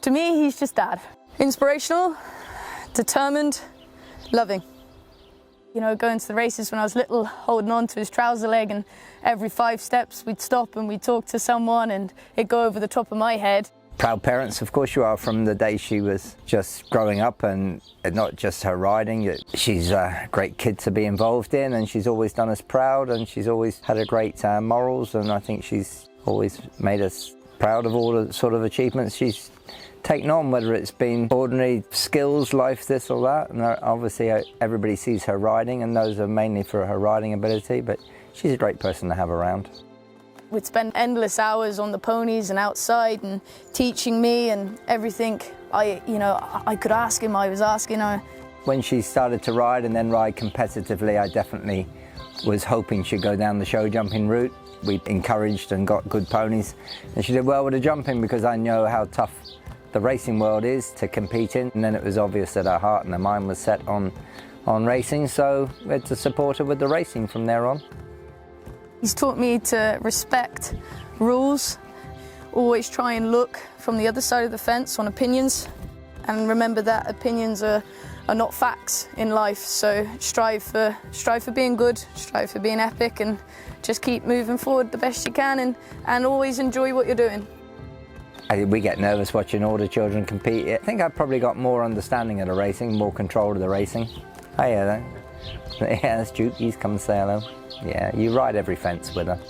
To me, he's just Dad. Inspirational, determined, loving. You know, going to the races when I was little, holding on to his trouser leg, and every 5 steps we'd stop and we'd talk to someone and it'd go over the top of my head. Proud parents, of course you are, from the day she was just growing up, and not just her riding. She's a great kid to be involved in, and she's always done us proud, and she's always had a great morals, and I think she's always made us proud of all the sort of achievements she's taken on, whether it's been ordinary skills, life, this or that. And obviously everybody sees her riding and knows her mainly for her riding ability, but she's a great person to have around. We'd spend endless hours on the ponies and outside and teaching me and everything I could ask him, I was asking her. When she started to ride and then ride competitively, I definitely was hoping she'd go down the show jumping route. We encouraged and got good ponies, and she did well with the jumping because I know how tough the racing world is to compete in. And then it was obvious that her heart and her mind was set on racing, so we had to support her with the racing from there on. He's taught me to respect rules, always try and look from the other side of the fence on opinions, and remember that opinions are not facts in life. So strive for being good, strive for being epic, and just keep moving forward the best you can, and always enjoy what you're doing. We get nervous watching older children compete. I think I've probably got more understanding of the racing, more control of the racing. Oh yeah, that's Duke, he's come say hello. Yeah, you ride every fence with her.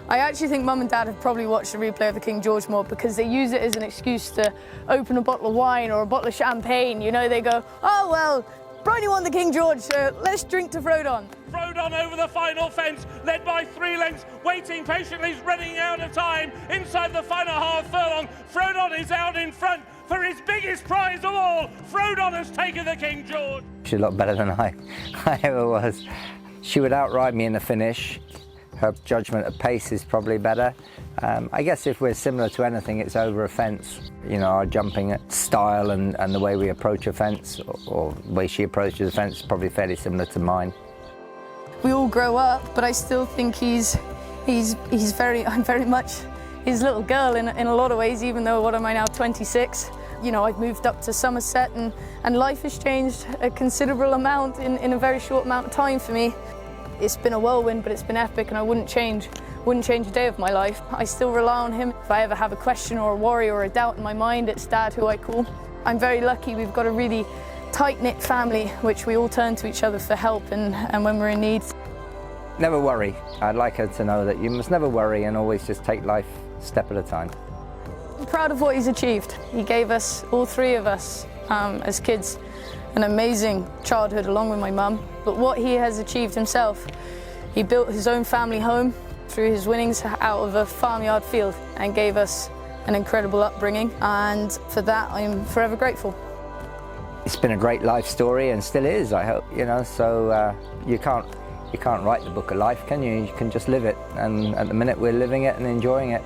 I actually think Mum and Dad have probably watched the replay of the King George more because they use it as an excuse to open a bottle of wine or a bottle of champagne. You know, they go, oh well, Bryony won the King George, so let's drink to Frodon. Frodon over the final fence, led by 3 lengths, waiting patiently, he's running out of time. Inside the final half furlong, Frodon is out in front for his biggest prize of all. Frodon has taken the King George. She's a lot better than I ever was. She would outride me in the finish. Her judgment of pace is probably better. I guess if we're similar to anything, it's over a fence. You know, our jumping style and the way we approach a fence, or the way she approaches a fence, is probably fairly similar to mine. We all grow up, but I still think I'm very much his little girl in a lot of ways, even though, what am I now, 26? You know, I've moved up to Somerset, and life has changed a considerable amount in a very short amount of time for me. It's been a whirlwind, but it's been epic, and I wouldn't change a day of my life. I still rely on him. If I ever have a question or a worry or a doubt in my mind, it's Dad who I call. I'm very lucky. We've got a really tight-knit family, which we all turn to each other for help and when we're in need. Never worry. I'd like her to know that you must never worry and always just take life a step at a time. I'm proud of what he's achieved. He gave us, all 3 of us, as kids, an amazing childhood along with my mum. But what he has achieved himself, he built his own family home through his winnings out of a farmyard field and gave us an incredible upbringing, and for that I'm forever grateful. It's been a great life story and still is, I hope, you know, so you can't write the book of life, can you? You can just live it, and at the minute we're living it and enjoying it.